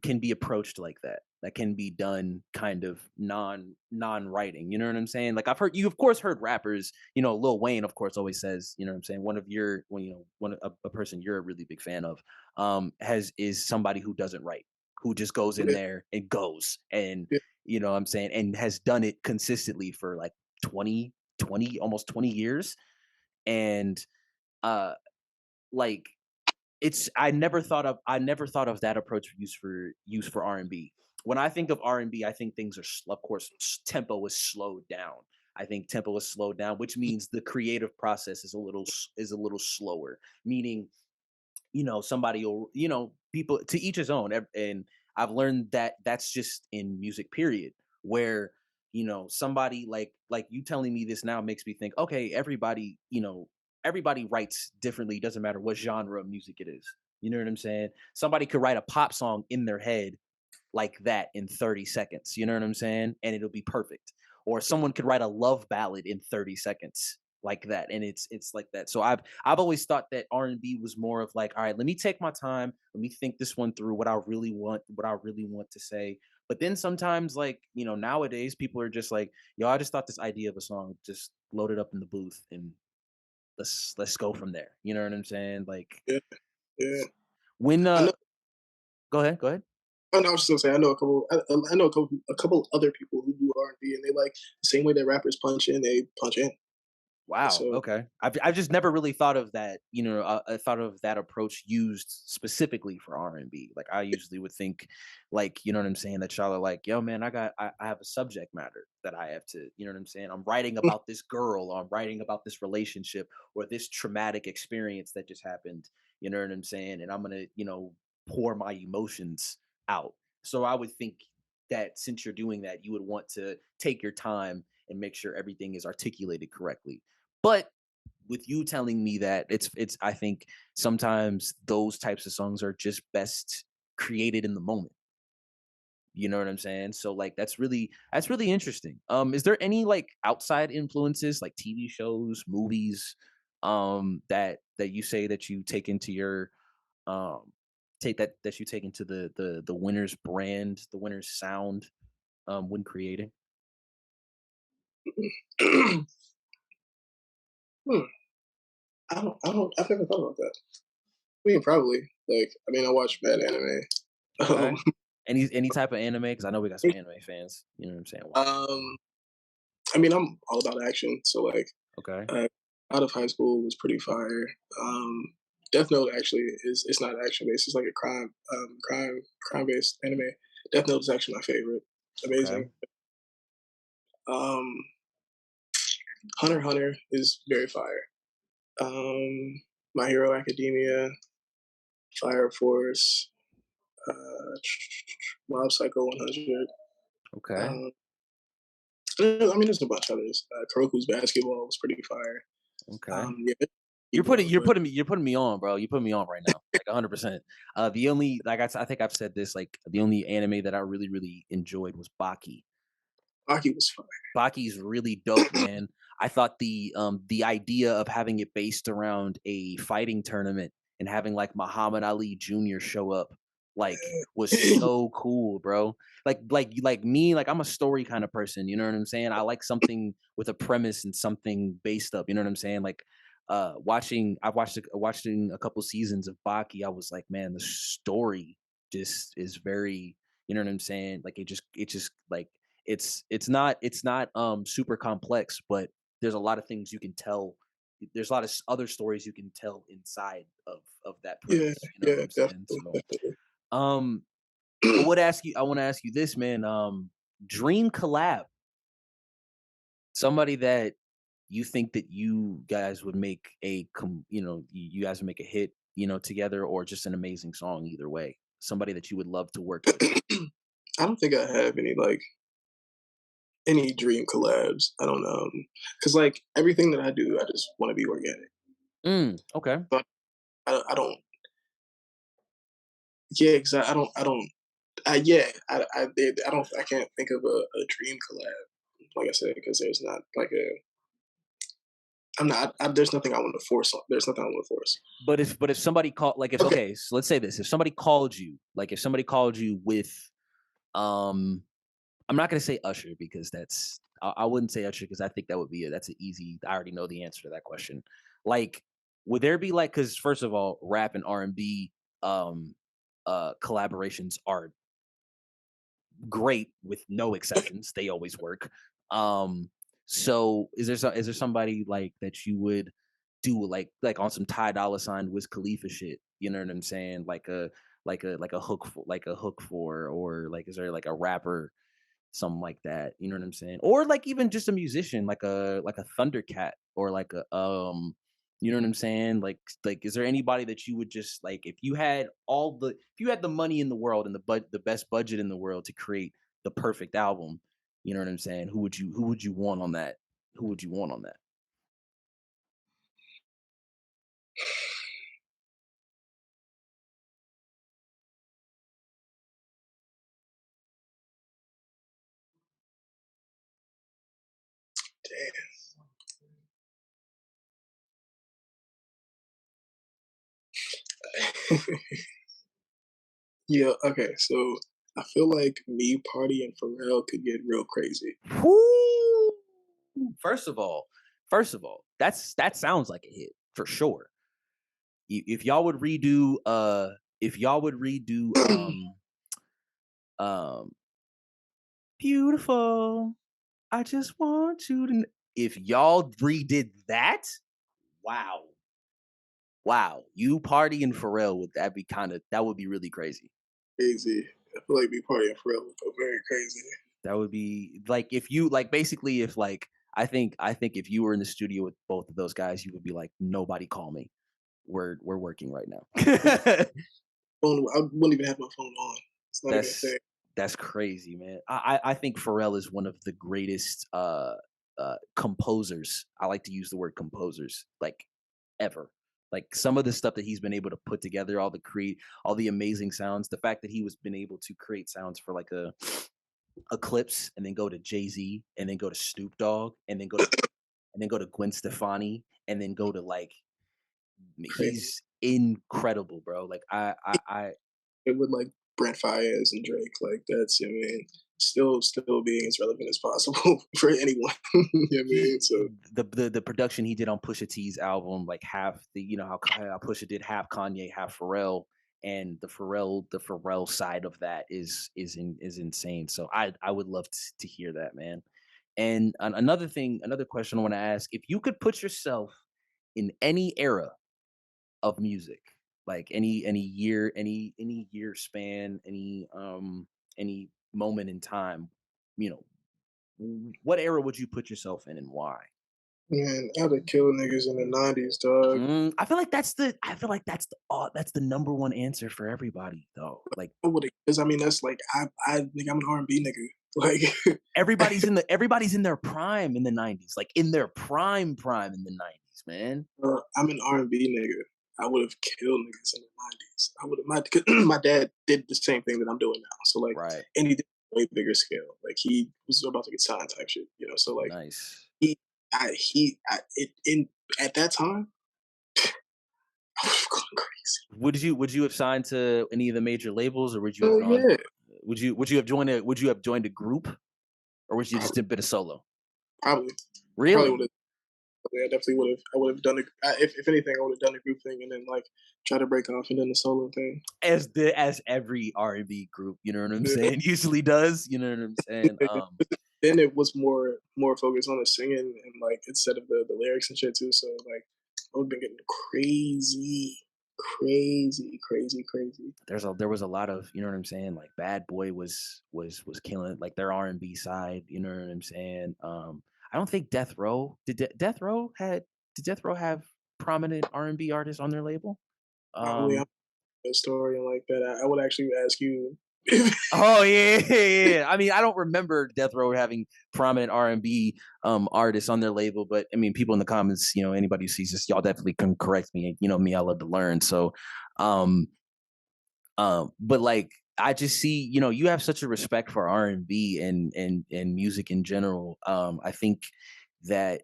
can be approached like that. That can be done kind of non-writing. You know what I'm saying? Like I've heard you of course heard rappers, Lil Wayne of course always says, you know what I'm saying, one of your when one a person you're a really big fan of has is somebody who doesn't write, who just goes in yeah, there and goes and yeah, you know what I'm saying, and has done it consistently for like 20 almost 20 years. And uh like I never thought of that approach used for R&B. When I think of R&B, I think things are of course tempo is slowed down. I think tempo is slowed down, which means the creative process is a little slower. Meaning, somebody will, people to each his own. And I've learned that that's just in music period, where somebody like you telling me this now makes me think, okay, everybody writes differently, doesn't matter what genre of music it is. You know what I'm saying? Somebody could write a pop song in their head like that in 30 seconds. You know what I'm saying? And it'll be perfect. Or someone could write a love ballad in 30 seconds like that, and it's like that. So I've always thought that R&B was more of like, all right, let me take my time, let me think this one through, what I really want to say. But then sometimes, like, nowadays people are just like, yo, I just thought this idea of a song, just load it up in the booth and let's go from there. You know what I'm saying? Like yeah, yeah. when I know. go ahead. Oh, no, I was just gonna say I know a couple. I know a couple other people who do R&B, and they like the same way that rappers punch in, they punch in. Wow. So Okay. I've just never really thought of that. I thought of that approach used specifically for R&B. Like I usually would think, like, you know what I'm saying, that y'all are like, yo, man, I have a subject matter that I have to, you know what I'm saying. I'm writing about this girl, or I'm writing about this relationship, or this traumatic experience that just happened. You know what I'm saying, and I'm gonna, pour my emotions out. So I would think that since you're doing that, you would want to take your time and make sure everything is articulated correctly. But with you telling me that it's I think sometimes those types of songs are just best created in the moment. You know what I'm saying? So like that's really interesting. Is there any like outside influences like TV shows, movies that you say that you take into your that you take into the winner's brand, the winner's sound when creating? Hmm. I've never thought about that. I mean, probably. Like, I mean, I watch bad anime. Um, Okay. Any type of anime? Because I know we got some anime fans. You know what I'm saying? Watching. um, I mean, I'm all about action. So, like, Okay. uh, out of high school was pretty fire. Um, Death Note actually is it's not action based. It's like a crime based anime. Death Note is actually my favorite. Okay. Amazing. Um, Hunter x Hunter is very fire. My Hero Academia, Fire Force, uh, Mob Psycho 100. Okay. Um, I mean, there's a bunch of others. Kuroko's Basketball was pretty fire. Okay. Yeah, You're keep putting going, you're but putting me you're putting me on, bro. You're putting me on right now, like 100%. The only like I think I've said this, like the only anime that I really enjoyed was Baki. Hockey was fire. Baki's really dope, man. I thought the idea of having it based around a fighting tournament and having like Muhammad Ali Jr. show up like was so cool, bro. Like me, like I'm a story kind of person, you know what I'm saying? I like something with a premise and something based up, you know what I'm saying? Like watching a couple seasons of Baki, I was like, man, the story just is very, you know what I'm saying? Like it just like it's not super complex, but there's a lot of things you can tell. There's a lot of other stories you can tell inside of that Yeah, premise. You know what yeah, I'm saying? definitely, So, definitely. um, I want to ask you this, man. Dream collab, somebody that you think that you guys would make you guys would make a hit, together, or just an amazing song. Either way, somebody that you would love to work with. I don't think I have any dream collabs. I don't know, because like everything that I do, I just want to be organic. Okay. But I don't. Yeah, exactly. I don't. Yeah, I don't. I can't think of a dream collab. Like I said, because there's not like a. I'm not. There's nothing I want to force on. There's nothing I want to force. But if somebody called, like, if Okay. okay, so let's say this: if somebody called you, like if somebody called you with, um, I'm not gonna say Usher because I wouldn't say Usher because I think that's an easy. I already know the answer to that question. Like, would there be like, because first of all, rap and R&B collaborations are great with no exceptions. They always work. So is there somebody like that you would do like on some Ty Dolla Sign Wiz Khalifa shit? You know what I'm saying? Like a hook for, or like is there like a rapper, something like that? You know what I'm saying? Or like even just a musician, like a Thundercat, or like a you know what I'm saying? Like is there anybody that you would just like, if you had the money in the world and the best budget in the world to create the perfect album, you know what I'm saying? Who would you want on that? Who would you want on that? Damn. Yeah. Okay. So I feel like me, Party, and Pharrell could get real crazy. Whoo! First of all, that sounds like a hit for sure. If y'all would redo um beautiful, I just want you to if y'all redid that, wow. Wow, you Party and Pharrell, that would be really crazy. Crazy. I feel like me, Party, and Pharrell would go very crazy. That would be like if you like basically if like I think if you were in the studio with both of those guys, you would be like, nobody call me. We're working right now. Phone. I wouldn't even have my phone on. It's not even a That's thing. That's crazy, man. I think Pharrell is one of the greatest composers. I like to use the word composers, like ever. Like some of the stuff that he's been able to put together, all the amazing sounds. The fact that he was been able to create sounds for like a Eclipse, and then go to Jay-Z, and then go to Snoop Dogg, and then go to Gwen Stefani, and then go to like Crazy. he's incredible, bro. Like I It would like Brent Faiyaz and Drake, like that's, you know what I mean, still being as relevant as possible for anyone. You know what I mean? he So the production he did on Pusha T's album, like half the how Pusha did half Kanye, half Pharrell, and the Pharrell side of that is insane. So I would love to hear that, man. And another question I want to ask: if you could put yourself in any era of music, like any year, any year span, any moment in time, you know, what era would you put yourself in and why? man, I'd have killed niggas in the '90s, dog. That's the number one answer for everybody though. Like I would, because I mean that's like I think I'm an R&B nigga. Like everybody's in their prime in the 90s, like in their prime in the 90s, man. I'm an R&B nigga. I would have killed niggas in the '90s. I would have my dad did the same thing that I'm doing now. So like, Right. and he did way bigger scale. Like he was about to get signed type shit, you know. So like Nice. it in at that time, I was going crazy. Would you have signed to any of the major labels, or would you have Oh gone yeah, would you have joined a group, or would you just probably, have been a solo? probably, I probably would Really? have. Yeah, I definitely would have. I would have done if anything, I would have done a group thing and then like try to break off and then the solo thing. As every R&B group, you know what I'm saying, usually does, you know what I'm saying? Then it was more focused on the singing and like instead of the lyrics and shit too. So like I would have been getting crazy, crazy, crazy, crazy. There was a lot of, you know what I'm saying, like Bad Boy was killing like their R&B side, you know what I'm saying? I don't think Death Row have prominent R&B artists on their label? Probably I'm Um a story and like that. I would actually ask you. Oh yeah, yeah. I mean, I don't remember Death Row having prominent R&B artists on their label, but I mean, people in the comments, anybody who sees this, y'all definitely can correct me. You know me, I love to learn. So, um, but like, I just see, you have such a respect for R&B and music in general. I think that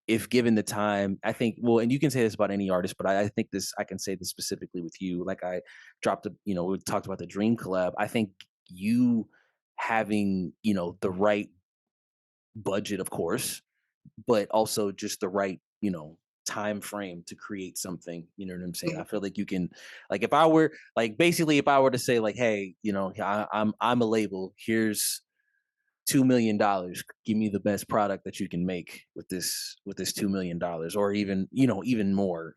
if given the time, I think, well, and you can say this about any artist, but I think I can say this specifically with you. Like I dropped we talked about the Dream collab. I think you having the right budget, of course, but also just the right time frame to create something. You know what I'm saying? I feel like you can, like, if I were like, basically, if I were to say like, hey, I'm a label, here's $2 million, give me the best product that you can make with this $2 million, or even more.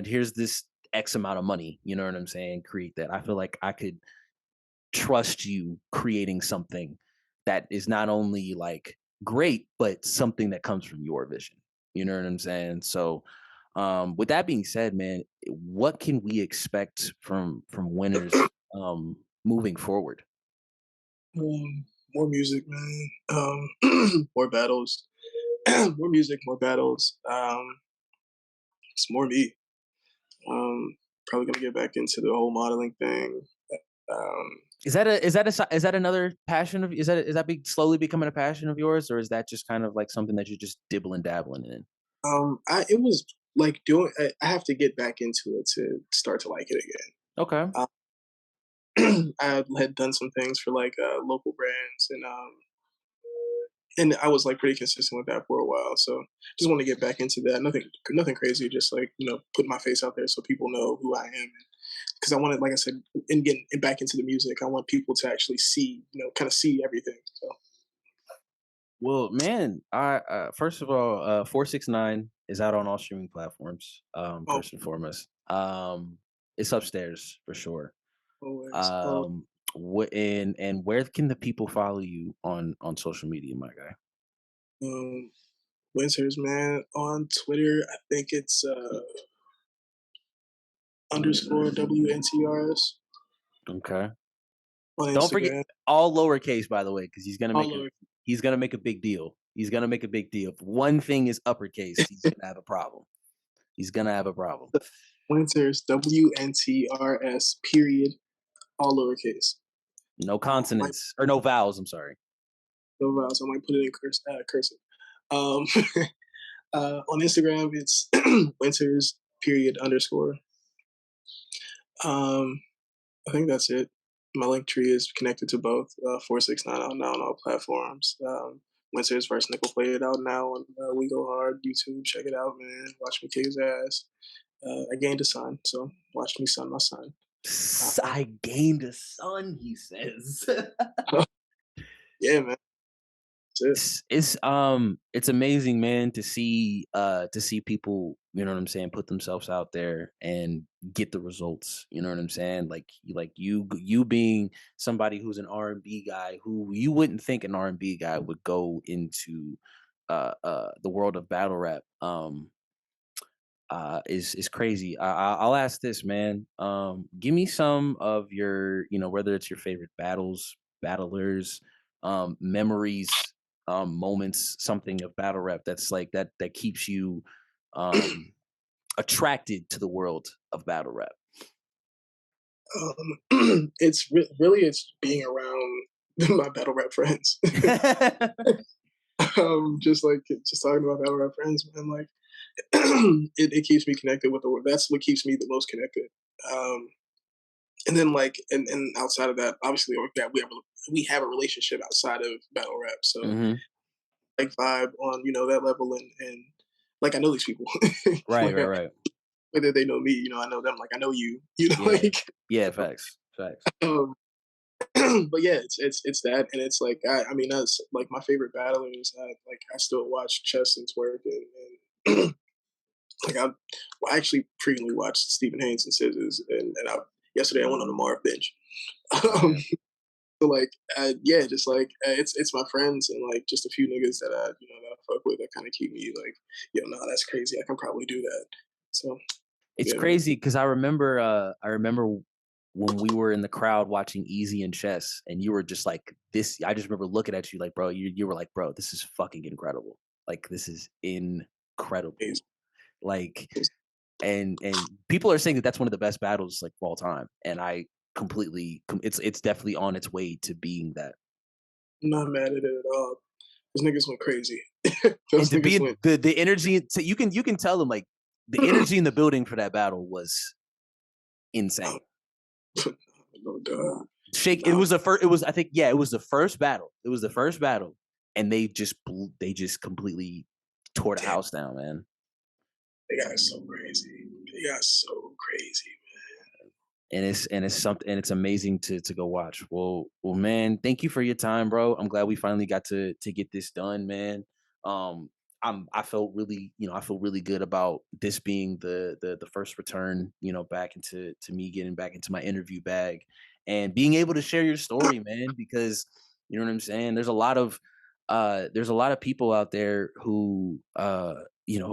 Here's this X amount of money, you know what I'm saying, create that. I feel like I could trust you creating something that is not only like great, but something that comes from your vision. You know what I'm saying? So, with that being said, man, what can we expect from winners moving forward? More music, man. More battles. More music, more battles. It's more me. Probably gonna get back into the whole modeling thing. Um, Is that another passion of, is that slowly becoming a passion of yours, or is that just kind of like something that you're just dibbling dabbling in? it was like doing. I have to get back into it to start to like it again. Okay. I had done some things for like local brands and I was like pretty consistent with that for a while. So just want to get back into that. Nothing crazy. Just like put my face out there so people know who I am. Because I wanted, like I said, in getting back into the music, I want people to actually see, kind of see everything. So Well, man, I first of all, 469 is out on all streaming platforms. oh, First and foremost, it's upstairs for sure. always, oh, What and where can the people follow you on social media, my guy? um, Winters, man, on Twitter, I think it's underscore WNTRS. Okay. on Don't forget Instagram. all lowercase, by the way, because All over. he's gonna make a big deal. He's gonna make a big deal. If one thing is uppercase, he's gonna have a problem. He's gonna have a problem. Winters, WNTRS, period, all lowercase. No Like consonants or no vowels. I'm sorry. no vowels. I might put it in cursive. Um, on Instagram, it's Winters, period, underscore. I think that's it. My link tree is connected to both. 469 out now on all platforms. Winters versus Nickel Play it out now on We Go Hard YouTube. Check it out, man. Watch me kick his ass. I gained a son, so watch me son my son. I gained a son, he says. Yeah, man. That's it. It's amazing, man, to see people, you know what I'm saying, put themselves out there and get the results. You know what I'm saying? Like you being somebody who's an R&B guy who you wouldn't think an R&B guy would go into the world of battle rap. Is crazy. I'll ask this, man. Give me some of your, you know, whether it's your favorite battles, battlers, memories, moments, something of battle rap that's like that keeps you attracted to the world of battle rap. Really it's being around my battle rap friends. Just talking about battle rap friends, man. Like it keeps me connected with the world. That's what keeps me the most connected. Um, and then like and outside of that, obviously we have a relationship outside of battle rap. So Hmm. like vibe on that level and like I know these people. Right, Like right, right. whether they know me, I know them. Like I know you. Yeah, Like yeah. Facts, facts. um, but yeah, it's that, and it's like I mean that's like my favorite battlers. I still watch Chess and Twerk and like I actually frequently watched Stephen Haynes and Scissors, and yesterday I went on the Marv binge. Um, Yeah. so like yeah, just like it's my friends and like just a few niggas that that I fuck with that kind of keep me like no, that's crazy. I can probably do that. So It's yeah, man. crazy because I remember when we were in the crowd watching Easy and Chess, and you were just like this. I just remember looking at you like, bro, you were like, bro, this is fucking incredible. Like this is incredible. It's, Like it's, and people are saying that that's one of the best battles like of all time, and I completely it's definitely on its way to being that. I'm not mad at it at all. Those niggas went crazy. And Those to be niggas in went. the energy, so you can tell them like the energy in the building for that battle was insane. No, duh. Shake. It No, was the first. It was. I think. Yeah. It was the first battle. It was the first battle, and they just completely tore the damn, house down, man. they got so crazy. They got so crazy. And it's something. And it's amazing to go watch. Man. Thank you for your time, bro. I'm glad we finally got to get this done, man. Um, I felt really, I feel really good about this being the first return, back into me getting back into my interview bag and being able to share your story, man, because you know what I'm saying? There's a lot of people out there who who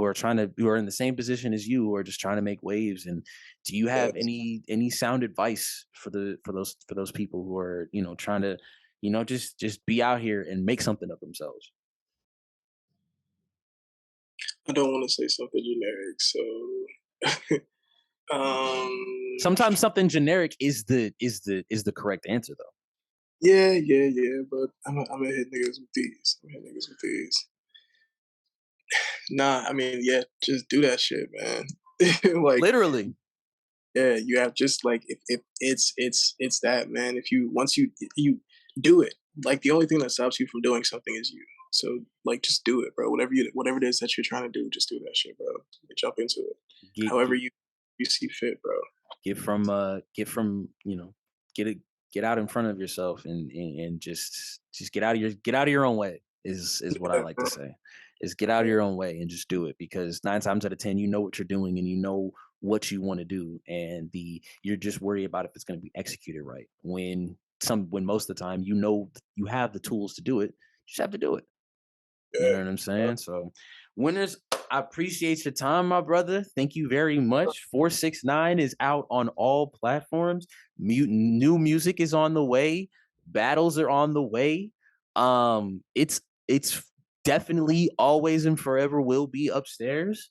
are who are in the same position as you, who are just trying to make waves. And do you have Yes. any sound advice for those people who are, trying to, just be out here and make something of themselves? I don't want to say something generic, so um, Sometimes something generic is the correct answer though. yeah, but I'm gonna hit niggas with these. I'm gonna hit niggas with these. Nah, I mean, yeah, just do that shit, man. Like, Literally. yeah, you have just like if it's that, man. If you once you do it, like the only thing that stops you from doing something is you. So like, just do it, bro. Whatever it is that you're trying to do, just do that shit, bro. Jump into it. Get However get you see fit, bro. get from, get it get out in front of yourself and just get out of your own way is what I Yeah, like to bro. say. Is get out of your own way and just do it, because 9 times out of 10 you know what you're doing and you know what you want to do, and you're just worried about if it's going to be executed right, when most of the time you have the tools to do it. You just have to do it. You Yeah. know what I'm saying? So winners, I appreciate your time, my brother. Thank you very much. 469 is out on all platforms. New music is on the way. Battles are on the way. It's definitely always and forever will be upstairs.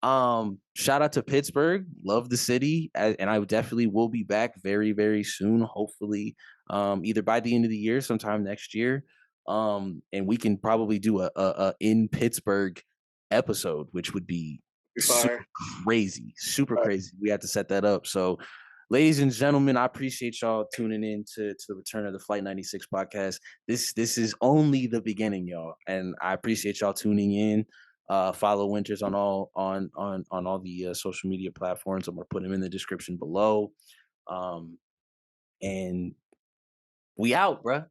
Shout out to Pittsburgh. Love the city. And I definitely will be back very, very soon. Hopefully, either by the end of the year, sometime next year. And we can probably do a in Pittsburgh episode, which would be super crazy, super crazy. We had to set that up. So, ladies and gentlemen, I appreciate y'all tuning in to the return of the Flight 96 podcast. This is only the beginning, y'all, and I appreciate y'all tuning in. Follow Winters on all the social media platforms. I'm gonna put them in the description below. And we out, bruh.